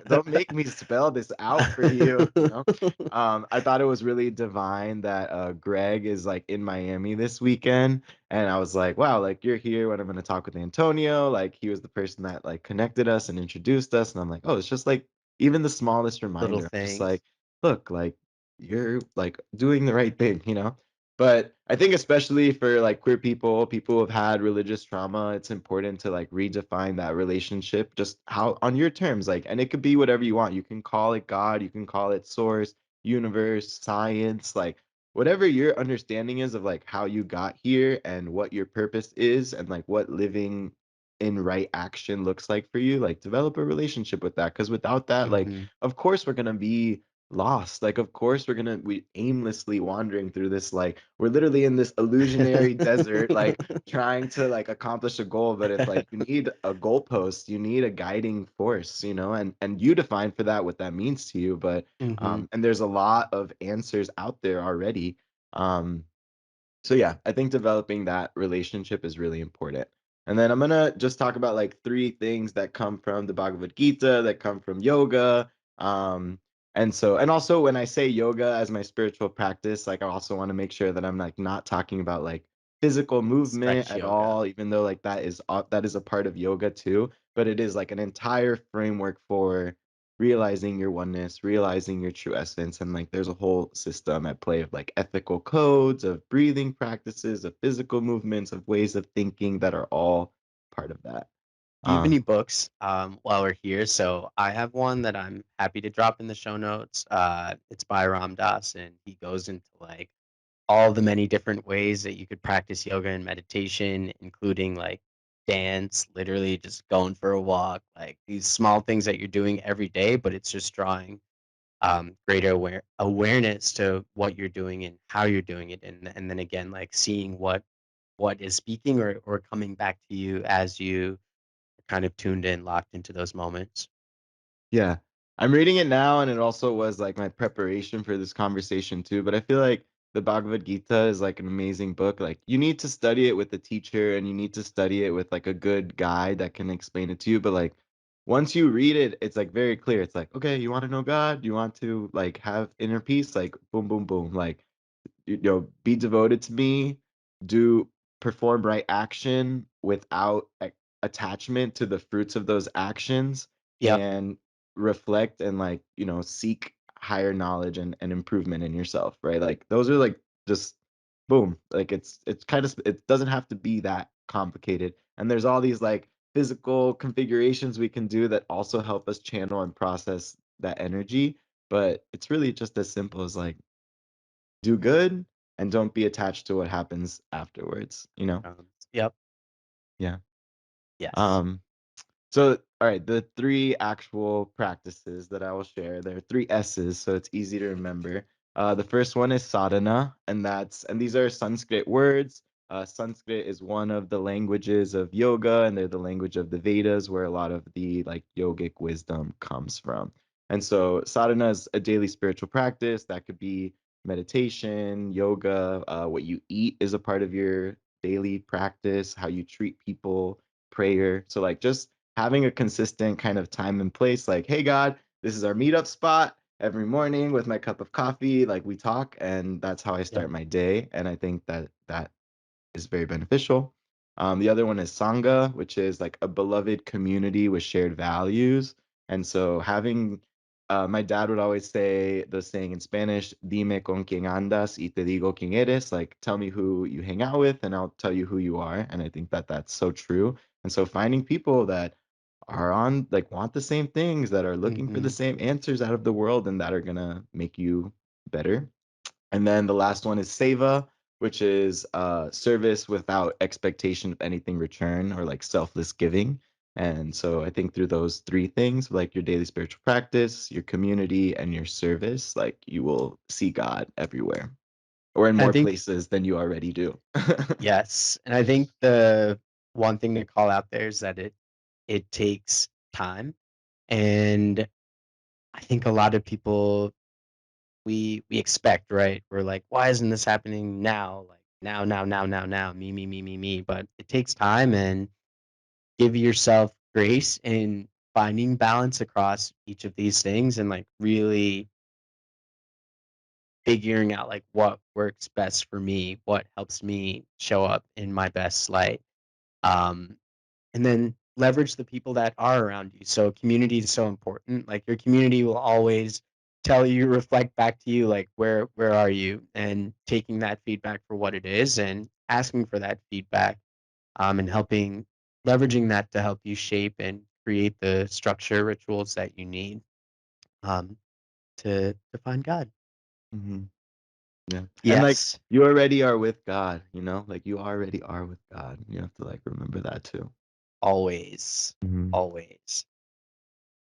Speaker 3: don't make me spell this out for you, you know. I thought it was really divine that Greg is like in Miami this weekend, and I was like, wow, like you're here when I'm gonna talk with Antonio. Like he was the person that like connected us and introduced us, and I'm like, oh, it's just like even the smallest
Speaker 2: Little
Speaker 3: reminder of just
Speaker 2: things.
Speaker 3: like, look, like you're like doing the right thing, you know. But I think especially for like queer people, people who have had religious trauma, it's important to like redefine that relationship just how on your terms, like, and it could be whatever you want. You can call it God, you can call it source, universe, science, like whatever your understanding is of like how you got here and what your purpose is and like what living in right action looks like for you, like develop a relationship with that. Because without that, like,
Speaker 2: Hmm.
Speaker 3: of course we're gonna be lost. Like, of course we aimlessly wandering through this, like we're literally in this illusionary desert, like trying to like accomplish a goal. But it's like you need a goalpost, you need a guiding force, you know, and you define for that what that means to you. But
Speaker 2: Hmm.
Speaker 3: and there's a lot of answers out there already. Um, so yeah, I think developing that relationship is really important. And then I'm gonna just talk about like three things that come from the Bhagavad Gita, that come from yoga. Um, and also when I say yoga as my spiritual practice, like I also want to make sure that I'm like not talking about like physical movement
Speaker 2: Stretch
Speaker 3: at
Speaker 2: yoga.
Speaker 3: all, even though like that is a part of yoga too. But it is like an entire framework for realizing your oneness, realizing your true essence. And like there's a whole system at play of like ethical codes, of breathing practices, of physical movements, of ways of thinking that are all part of that.
Speaker 2: Do you have any
Speaker 3: Um,
Speaker 2: books while we're here? So I have one that I'm happy to drop in the show notes. It's by Ram Dass, and he goes into like all the many different ways that you could practice yoga and meditation, including like dance, literally just going for a walk, like these small things that you're doing every day, but it's just drawing greater awareness to what you're doing and how you're doing it, and then again, like seeing what is speaking or coming back to you as you kind of tuned in, locked into those moments.
Speaker 3: Yeah. I'm reading it now, and it also was like my preparation for this conversation too. But I feel like the Bhagavad Gita is like an amazing book. Like you need to study it with a teacher and you need to study it with like a good guide that can explain it to you. But like once you read it, it's like very clear. It's like, okay, you want to know God? You want to like have inner peace? Like boom, boom, boom. Like be devoted to me, do perform right action without attachment to the fruits of those actions,
Speaker 2: Yep.
Speaker 3: and reflect and like seek higher knowledge and improvement in yourself, right? Like those are like just boom, like it's kind of, it doesn't have to be that complicated, and there's all these like physical configurations we can do that also help us channel and process that energy, but it's really just as simple as like do good and don't be attached to what happens afterwards.
Speaker 2: Yep.
Speaker 3: Yeah.
Speaker 2: Yes.
Speaker 3: Um, so, all right, the three actual practices that I will share, there are three S's, so it's easy to remember. The first one is sadhana, and these are Sanskrit words. Sanskrit is one of the languages of yoga, and they're the language of the Vedas, where a lot of the like yogic wisdom comes from. And so, sadhana is a daily spiritual practice that could be meditation, yoga. What you eat is a part of your daily practice. How you treat people, prayer. So, like, just having a consistent kind of time and place, like, hey, God, this is our meetup spot every morning with my cup of coffee. Like, we talk, and that's how I
Speaker 2: Yep.
Speaker 3: start my day. And I think that that is very beneficial. The other one is Sangha, which is like a beloved community with shared values. And so having, my dad would always say the saying in Spanish, dime con quien andas y te digo quién eres, like tell me who you hang out with and I'll tell you who you are. And I think that that's so true. And so finding people that are on, like, want the same things, that are looking for the
Speaker 2: Hmm.
Speaker 3: same answers out of the world and that are going to make you better. And then the last one is seva, which is service without expectation of anything return, or like selfless giving. And so I think through those three things, like your daily spiritual practice, your community, and your service, like you will see God everywhere or in
Speaker 2: I
Speaker 3: more
Speaker 2: think
Speaker 3: places than you already do.
Speaker 2: yes, and I think the one thing to call out there is that it takes time, and I think a lot of people we expect, right? We're like, why isn't this happening now? Like now, me. But it takes time, and give yourself grace in finding balance across each of these things and like really figuring out like what works best for me, what helps me show up in my best light. Um, and then leverage the people that are around you. So community is so important. Like your community will always tell you, reflect back to you, like where are you, and taking that feedback for what it is and asking for that feedback, and helping leveraging that to help you shape and create the structure rituals that you need, um, to find God.
Speaker 3: Hmm. Yeah. And like
Speaker 2: Yes,
Speaker 3: you already are with God, like you already are with God. You have to like remember that too.
Speaker 2: always,
Speaker 3: Hmm.
Speaker 2: always.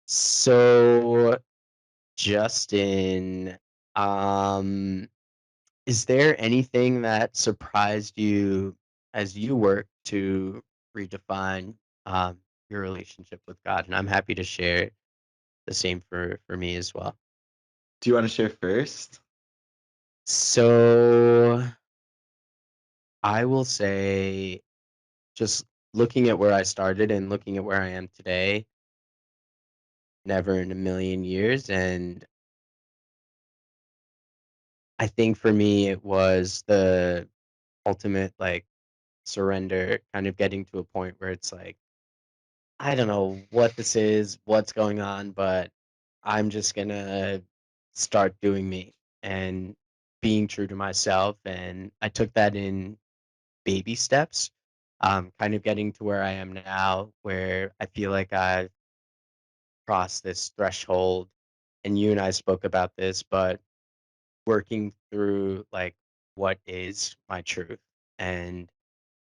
Speaker 2: So Justin, um, is there anything that surprised you as you work to redefine your relationship with God? And I'm happy to share the same for me as well.
Speaker 3: Do you want to share first?
Speaker 2: So I will say, just looking at where I started and looking at where I am today, never in a million years. And I think for me, it was the ultimate like surrender, kind of getting to a point where it's like, I don't know what this is, what's going on, but I'm just gonna start doing me and being true to myself. And I took that in baby steps, kind of getting to where I am now, where I feel like I've crossed this threshold. And you and I spoke about this, but working through like what is my truth. And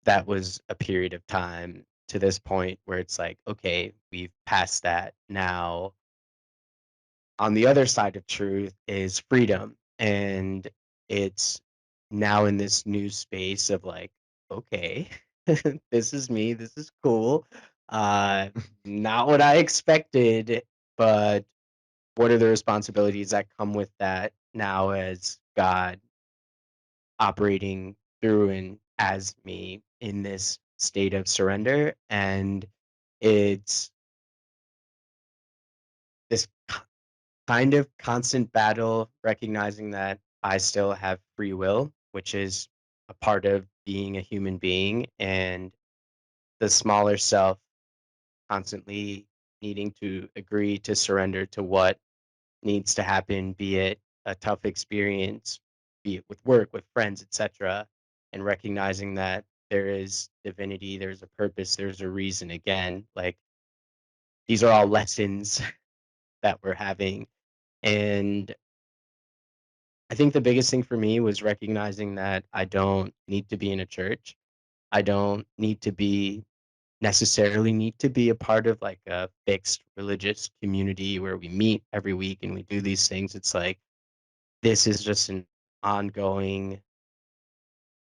Speaker 2: that was a period of time to this point where it's like, okay, we've passed that. Now, on the other side of truth is freedom. And it's now in this new space of like, okay, this is me, this is cool. Uh, Not what I expected, but what are the responsibilities that come with that now as God operating through and as me in this state of surrender? And it's this kind of constant battle, recognizing that I still have free will, which is a part of being a human being, and the smaller self constantly needing to agree to surrender to what needs to happen, be it a tough experience, be it with work, with friends, etc., and recognizing that there is divinity, there's a purpose, there's a reason. Again, like these are all lessons that we're having. And I think the biggest thing for me was recognizing that I don't need to be in a church. I don't need to be necessarily need to be a part of like a fixed religious community where we meet every week and we do these things. It's like this is just an ongoing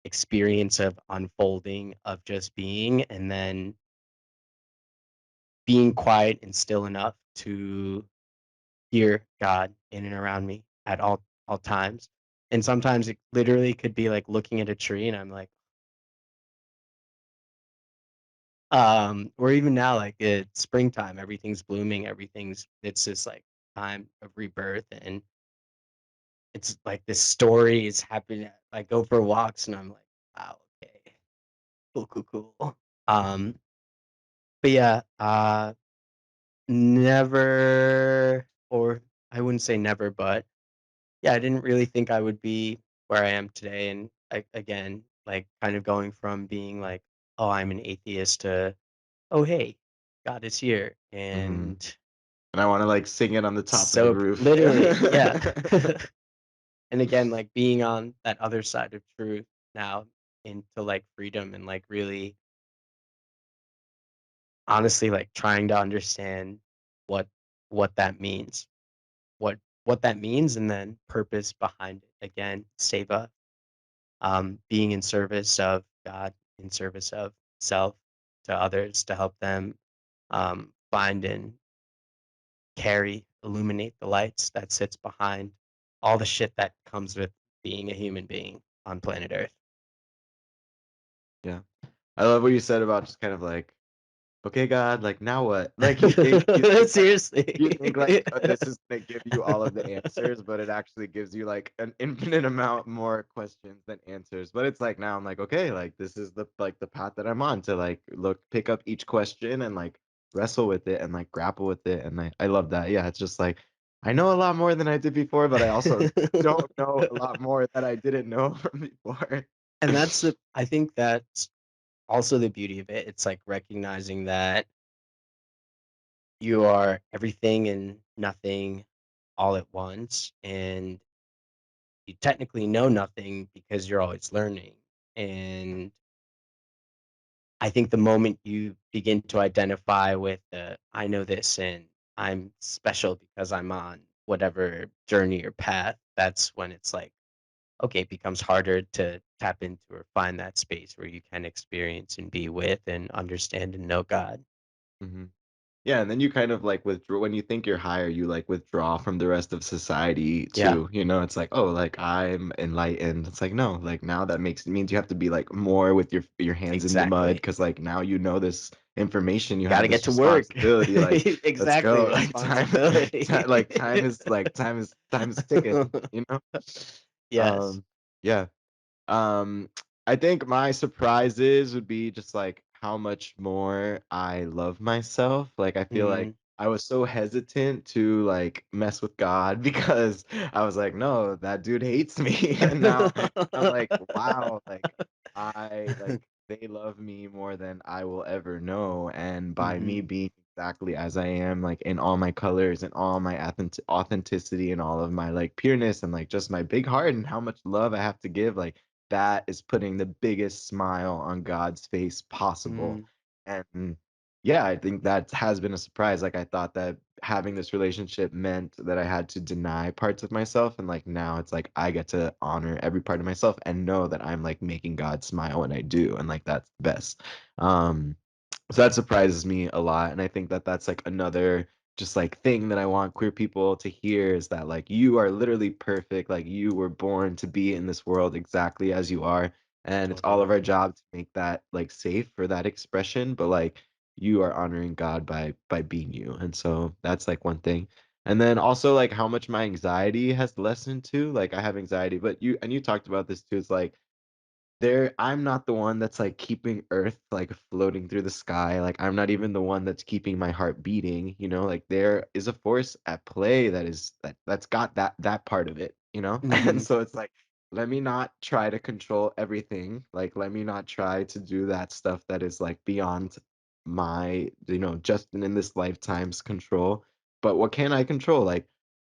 Speaker 2: experience of unfolding, of just being, and then being quiet and still enough to hear God in and around me at all times. And sometimes it literally could be like looking at a tree and I'm like, or even now, like it's springtime, everything's blooming, it's this like time of rebirth, and it's like this story is happening. I go for walks and I'm like, wow, okay, cool. Um, but yeah, never, or I wouldn't say never, but yeah, I didn't really think I would be where I am today. And again, like kind of going from being like, oh, I'm an atheist to, oh, hey, God is here.
Speaker 3: Mhm.
Speaker 2: And
Speaker 3: And I want to like sing it on the top of the
Speaker 2: so
Speaker 3: roof.
Speaker 2: literally, yeah. And again, like being on that other side of truth now into like freedom and like really honestly like trying to understand what what that means. What that means and then purpose behind it. Again, seva, being in service of God, in service of self to others to help them find and carry, illuminate the lights that sits behind all the shit that comes with being a human being on planet Earth.
Speaker 3: Yeah. I love what you said about just kind of like, okay, God, like now what? Like you
Speaker 2: Seriously.
Speaker 3: think like this is gonna give you all of the answers, but it actually gives you like an infinite amount more questions than answers. But it's like now I'm like, okay, like this is the path that I'm on to like pick up each question and like wrestle with it and like grapple with it. And I love that. Yeah, it's just like I know a lot more than I did before, but I also don't know a lot more that I didn't know from before.
Speaker 2: And I think that's also the beauty of it. It's like recognizing that you are everything and nothing all at once. And you technically know nothing because you're always learning. And I think the moment you begin to identify with the I know this and I'm special because I'm on whatever journey or path, that's when it's like, okay, it becomes harder to tap into or find that space where you can experience and be with and understand and know God.
Speaker 3: Mhm. Yeah, and then you kind of like withdraw when you think you're higher, you like withdraw from the rest of society
Speaker 2: Yeah,
Speaker 3: too. You know, it's like, oh, like I'm enlightened. It's like, no, like now that means you have to be like more with your hands in the mud
Speaker 2: exactly.
Speaker 3: because like now you know this information, you
Speaker 2: Got
Speaker 3: have
Speaker 2: to get
Speaker 3: this
Speaker 2: to work.
Speaker 3: responsibility. Like, let's
Speaker 2: Exactly,
Speaker 3: go. Like
Speaker 2: responsibility.
Speaker 3: time is ticking, you know?
Speaker 2: Yes.
Speaker 3: Yeah. Um, I think my surprises would be just like how much more I love myself. Like I feel like
Speaker 2: Mm,
Speaker 3: I was so hesitant to like mess with God because I was like, no, that dude hates me. And now I'm like, wow, like I like they love me more than I will ever know. And by me
Speaker 2: mhm,
Speaker 3: being exactly as I am, like in all my colors and all my authenticity and all of my like pureness and like just my big heart and how much love I have to give, like that is putting the biggest smile on God's face possible.
Speaker 2: mm.
Speaker 3: And yeah, I think that has been a surprise. Like I thought that having this relationship meant that I had to deny parts of myself, and like now it's like I get to honor every part of myself and know that I'm like making God smile when I do, and like that's the best. Um so that surprises me a lot, and I think that that's like another just like thing that I want queer people to hear is that like you are literally perfect, like you were born to be in this world exactly as you are, and it's all of
Speaker 2: Totally.
Speaker 3: our job to make that like safe for that expression, but like you are honoring God by being you. And so that's like one thing. And then also like how much my anxiety has lessened too. Like I have anxiety, but you talked about this too. It's like I'm not the one that's like keeping Earth like floating through the sky. Like I'm not even the one that's keeping my heart beating, you know? Like there is a force at play that's got that part of it, you know? And
Speaker 2: Mhm.
Speaker 3: so it's like let me not try to control everything. Like let me not try to do that stuff that is like beyond my, just in this lifetime's control. But what can I control? Like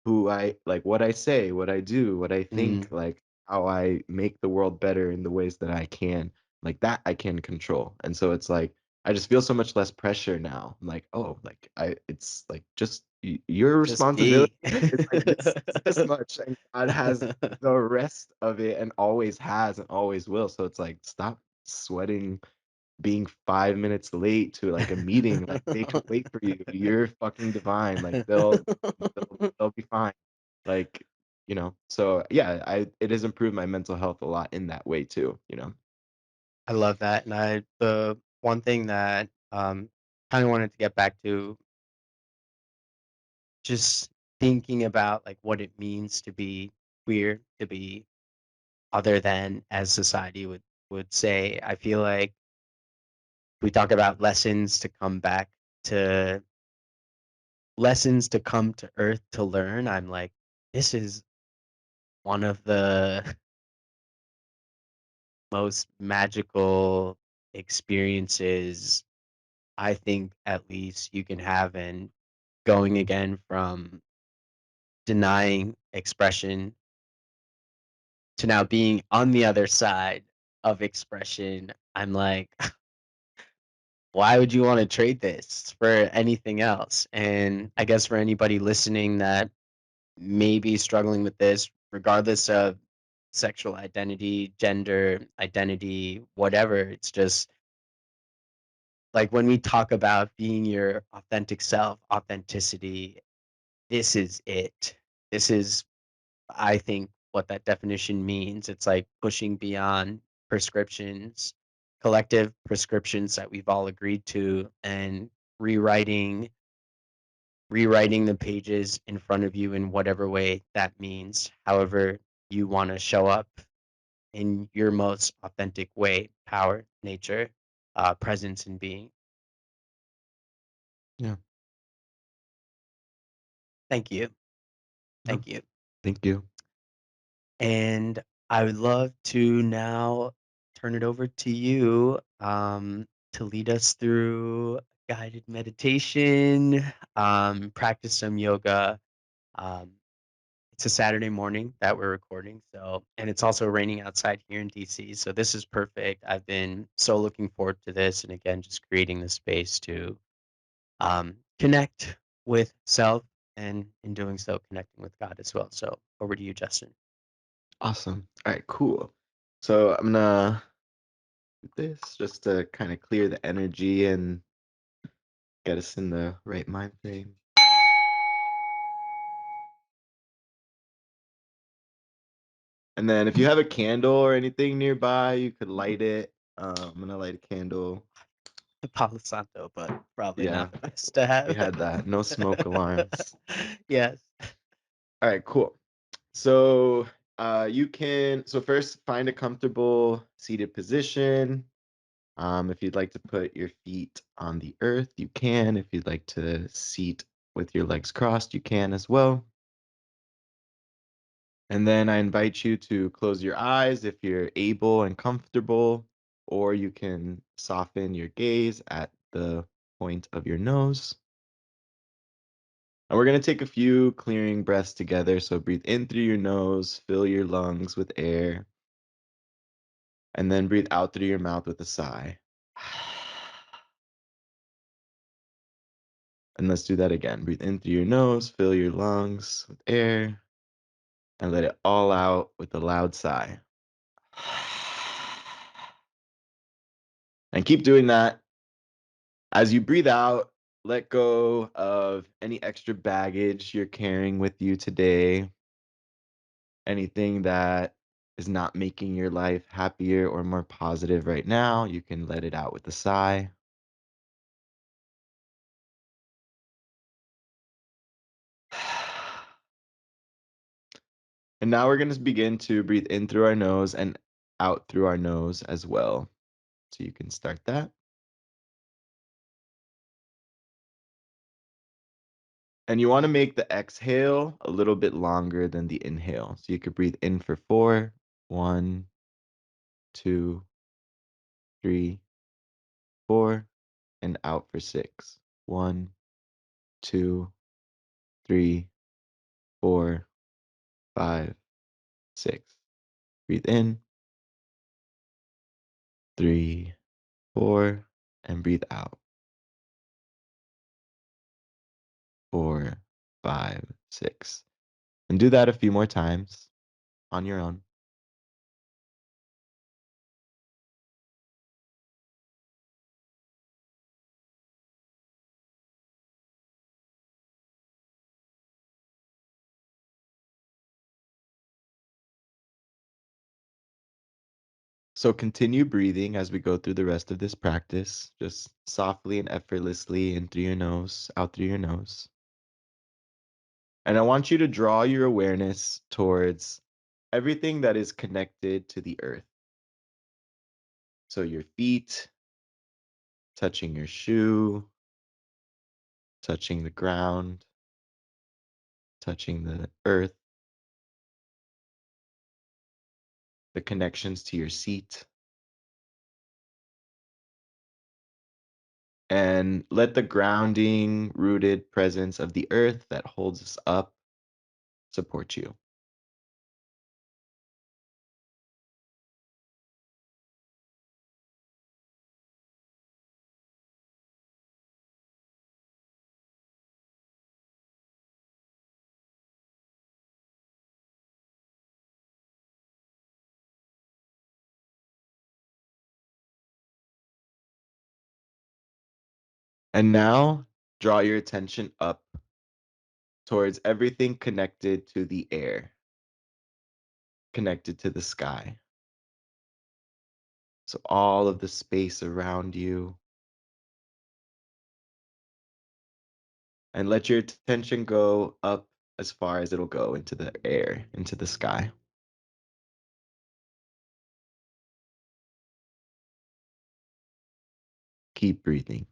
Speaker 3: who I like what I say, what I do, what I think,
Speaker 2: Mhm.
Speaker 3: like how I make the world better in the ways that I can, like that I can control. And so it's like I just feel so much less pressure now. I'm like, oh, like it's like just your
Speaker 2: Just
Speaker 3: responsibility
Speaker 2: be.
Speaker 3: is like this much, and God has the rest of it, and always has and always will. So it's like stop sweating being 5 minutes late to like a meeting. Like they can wait for you. You're fucking divine. Like they'll be fine. Like, so yeah, it has improved my mental health a lot in that way too.
Speaker 2: I love that, and the one thing that, kinda wanted to get back to, just thinking about, like, what it means to be queer, to be other than as society would say. I feel like we talk about to lessons to come to Earth to learn. I'm like, this is one of the most magical experiences I think at least you can have, and going again from denying expression to now being on the other side of expression. I'm like, why would you want to trade this for anything else? And I guess for anybody listening that may be struggling with this, regardless of sexual identity, gender identity, whatever, it's just like when we talk about being your authentic self, authenticity, this is it. This is, I think, what that definition means. It's like pushing beyond prescriptions, collective prescriptions that we've all agreed to, and rewriting rewriting the pages in front of you in whatever way that means, however you want to show up in your most authentic way, power, nature, presence, and being.
Speaker 3: Yeah.
Speaker 2: Thank you.
Speaker 3: No,
Speaker 2: Thank you.
Speaker 3: thank you.
Speaker 2: And I would love to now turn it over to you, to lead us through guided meditation, practice some yoga. Um, it's a Saturday morning that we're recording, and it's also raining outside here in DC. So this is perfect. I've been so looking forward to this, and again, just creating the space to connect with self, and in doing so, connecting with God as well. So over to you, Justin.
Speaker 3: Awesome. All right, cool. So I'm gonna do this just to kind of clear the energy and get us in the right mind frame. And then if you have a candle or anything nearby, you could light it. I'm gonna light a candle.
Speaker 2: Palo Santo, but probably
Speaker 3: Yeah,
Speaker 2: not the best to
Speaker 3: we
Speaker 2: have.
Speaker 3: had that. No smoke alarms.
Speaker 2: Yes.
Speaker 3: All right, cool. So so first find a comfortable seated position. If you'd like to put your feet on the earth, you can. If you'd like to seat with your legs crossed, you can as well. And then I invite you to close your eyes if you're able and comfortable, or you can soften your gaze at the point of your nose. And we're going to take a few clearing breaths together. So breathe in through your nose, fill your lungs with air, and then breathe out through your mouth with a sigh. And let's do that again. Breathe in through your nose, fill your lungs with air, and let it all out with a loud sigh. And keep doing that. As you breathe out, let go of any extra baggage you're carrying with you today, anything that is not making your life happier or more positive right now. You can let it out with a sigh. And now we're going to begin to breathe in through our nose and out through our nose as well. So you can start that. And you want to make the exhale a little bit longer than the inhale. So you could breathe in for 4, 1, 2, 3, 4, and out for 6. 1, 2, 3, 4, 5, 6. Breathe in, 3, 4, and breathe out. 4, 5, 6. And do that a few more times on your own. So continue breathing as we go through the rest of this practice, just softly and effortlessly in through your nose, out through your nose. And I want you to draw your awareness towards everything that is connected to the earth. So your feet touching your shoe, touching the ground, touching the earth, the connections to your seat. And let the grounding, rooted presence of the earth that holds us up support you. And now draw your attention up towards everything connected to the air, connected to the sky. So all of the space around you. And let your attention go up as far as it'll go into the air, into the sky. Keep breathing.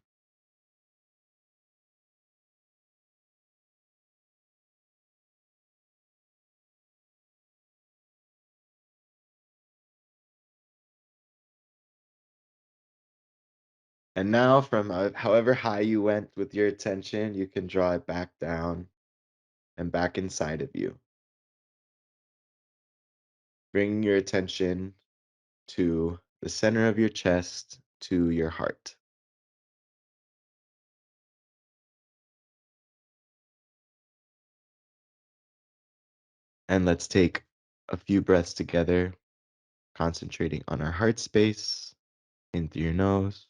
Speaker 3: And now, from however high you went with your attention, you can draw it back down and back inside of you. Bring your attention to the center of your chest, to your heart. And let's take a few breaths together, concentrating on our heart space, in through your nose,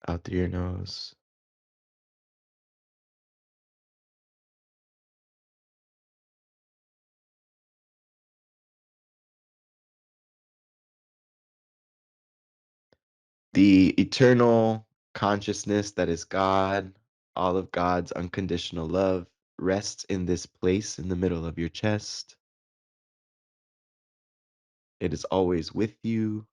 Speaker 3: out through your nose. The eternal consciousness that is God, all of God's unconditional love, rests in this place in the middle of your chest. It is always with you.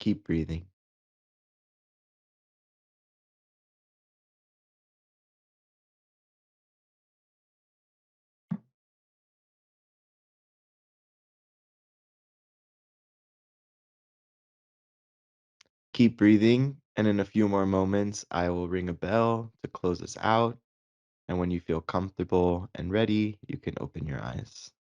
Speaker 3: Keep breathing. Keep breathing. And in a few more moments, I will ring a bell to close us out. And when you feel comfortable and ready, you can open your eyes.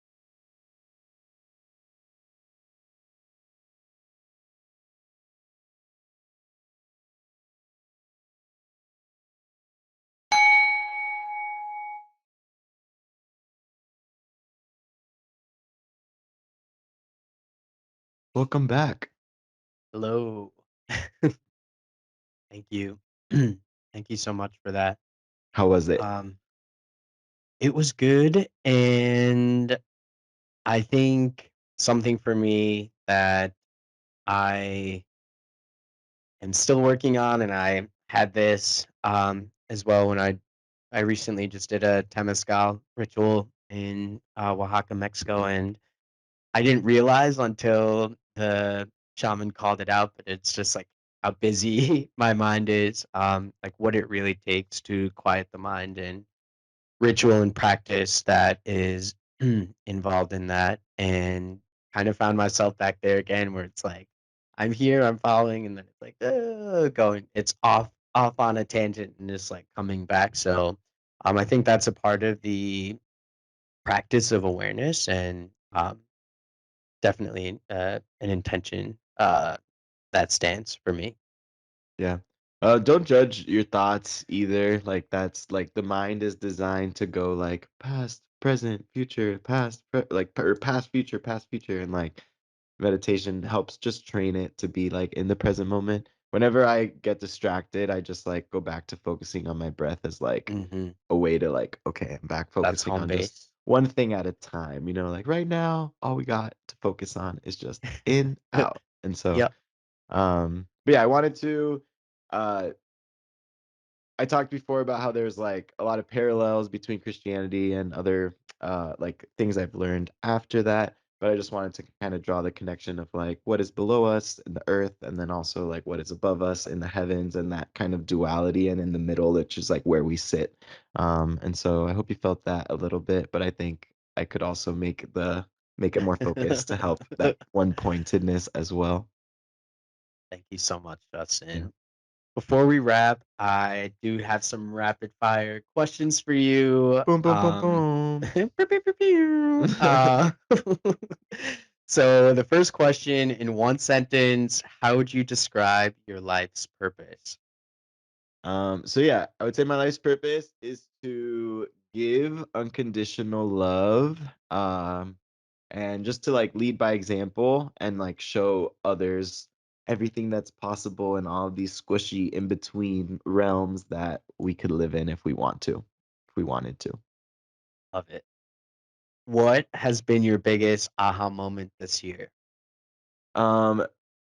Speaker 3: Welcome back.
Speaker 2: Hello. Thank you. Thank you so much for that.
Speaker 3: How was it?
Speaker 2: Um, it was good, and I think something for me that I am still working on, and I had this as well when I recently just did a temazcal ritual in Oaxaca, Mexico, and I didn't realize until the shaman called it out, but it's just like how busy my mind is, like what it really takes to quiet the mind and ritual and practice that is involved in that. And kind of found myself back there again where it's like, I'm here, I'm following, and then it's like, going, it's off on a tangent and just like coming back. So I think that's a part of the practice of awareness and definitely, an intention, that stands for me.
Speaker 3: Yeah. Don't judge your thoughts either. Like that's like the mind is designed to go like past, present, future, or past, future, and like meditation helps just train it to be like in the present moment. Whenever I get distracted, I just like go back to focusing on my breath as like
Speaker 2: Mhm.
Speaker 3: a way to like, okay, I'm back
Speaker 2: That's
Speaker 3: focusing
Speaker 2: home
Speaker 3: on just
Speaker 2: base.
Speaker 3: one thing at a time. Like right now, all we got to focus on is just in, out. And so
Speaker 2: Yep.
Speaker 3: but yeah, I wanted to uh I talked before about how there's like a lot of parallels between Christianity and other like things I've learned after that, but I just wanted to kind of draw the connection of like what is below us in the earth and then also like what is above us in the heavens and that kind of duality and in the middle, which is like where we sit. And so I hope you felt that a little bit, but I think I could also make it more focused to help that one pointedness as well.
Speaker 2: Thank you so much,
Speaker 3: Yeah.
Speaker 2: Justin. Before we wrap, I do have some rapid fire questions for you.
Speaker 3: Boom boom boom boom.
Speaker 2: Pew, pew, pew, pew. So the first question in one sentence, how would you describe your life's purpose?
Speaker 3: So yeah, I would say my life's purpose is to give unconditional love, and just to like lead by example and like show others everything that's possible in all of these squishy in between realms that we could live in if we wanted to.
Speaker 2: Love it. What has been your biggest aha moment this year?
Speaker 3: Um,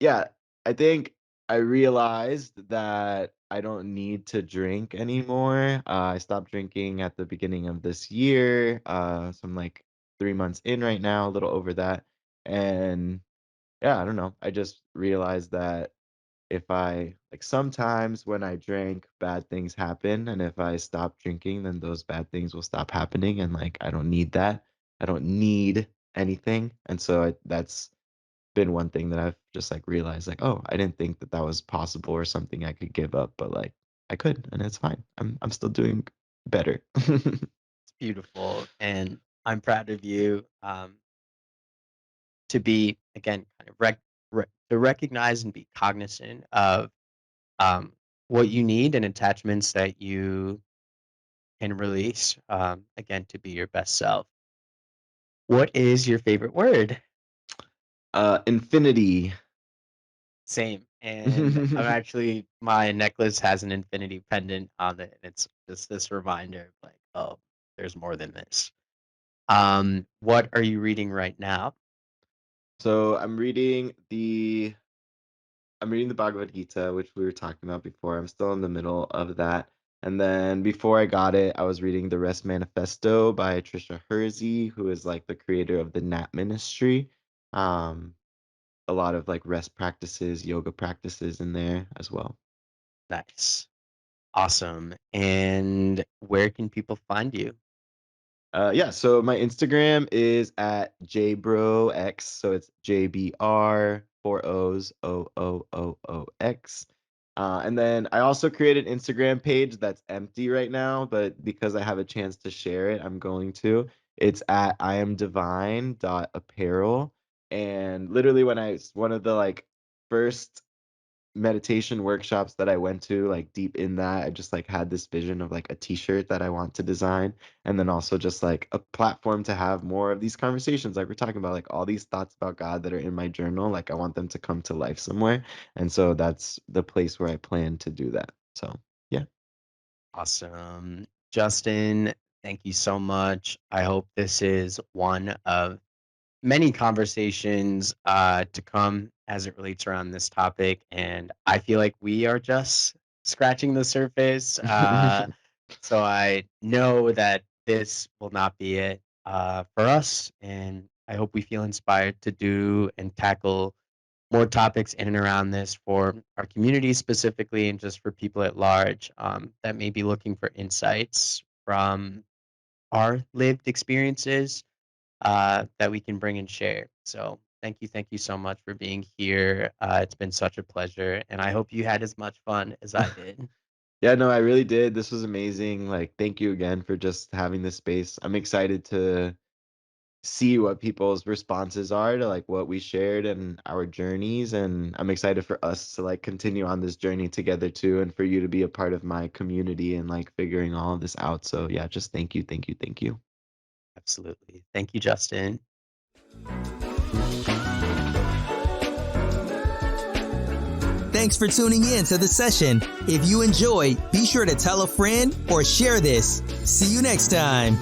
Speaker 3: yeah, I think I realized that I don't need to drink anymore. I stopped drinking at the beginning of this year. So I'm like 3 months in right now, a little over that. And yeah, I don't know. I just realized that if I like sometimes when I drink, bad things happen. And if I stop drinking, then those bad things will stop happening. And like, I don't need that. I don't need anything. And so that's been one thing that I've just like realized like, oh, I didn't think that that was possible or something I could give up, but like I could, and it's fine. I'm still doing better.
Speaker 2: It's beautiful, and I'm proud of you. To be again kind of to recognize and be cognizant of um, what you need and attachments that you can release again to be your best self. What is your favorite word?
Speaker 3: Infinity.
Speaker 2: Same. And I'm actually my necklace has an infinity pendant on it. And it's just this reminder of like, oh, there's more than this. What are you reading right now?
Speaker 3: So I'm reading the Bhagavad Gita, which we were talking about before. I'm still in the middle of that. And then before I got it, I was reading the Rest Manifesto by Trisha Hersey, who is like the creator of the Nap Ministry. Um, a lot of like rest practices, yoga practices in there as well.
Speaker 2: Nice. Awesome. And where can people find you?
Speaker 3: Yeah, so my Instagram is at jbrox, so it's JBR 4 O's OOOX. And then I also created an Instagram page that's empty right now, but because I have a chance to share it, I'm going to. It's at iamdivine.apparel. And literally one of the like first meditation workshops that I went to, like deep in that, I just like had this vision of like a t-shirt that I want to design, and then also just like a platform to have more of these conversations like we're talking about, like all these thoughts about God that are in my journal, like I want them to come to life somewhere. And so that's the place where I plan to do that. So, yeah.
Speaker 2: Awesome. Justin, thank you so much. I hope this is one of many conversations to come as it relates around this topic. And I feel like we are just scratching the surface. So I know that this will not be it for us. And I hope we feel inspired to do and tackle more topics in and around this for our community specifically, and just for people at large that may be looking for insights from our lived experiences that we can bring and share. So thank you so much for being here. It's been such a pleasure, and I hope you had as much fun as I did.
Speaker 3: Yeah, no, I really did. This was amazing. Like, thank you again for just having this space. I'm excited to see what people's responses are to like what we shared and our journeys, and I'm excited for us to like continue on this journey together too, and for you to be a part of my community and like figuring all of this out. So yeah, just thank you, thank you, thank you.
Speaker 2: Absolutely. Thank you, Justin.
Speaker 1: Thanks for tuning in to the session. If you enjoyed, be sure to tell a friend or share this. See you next time.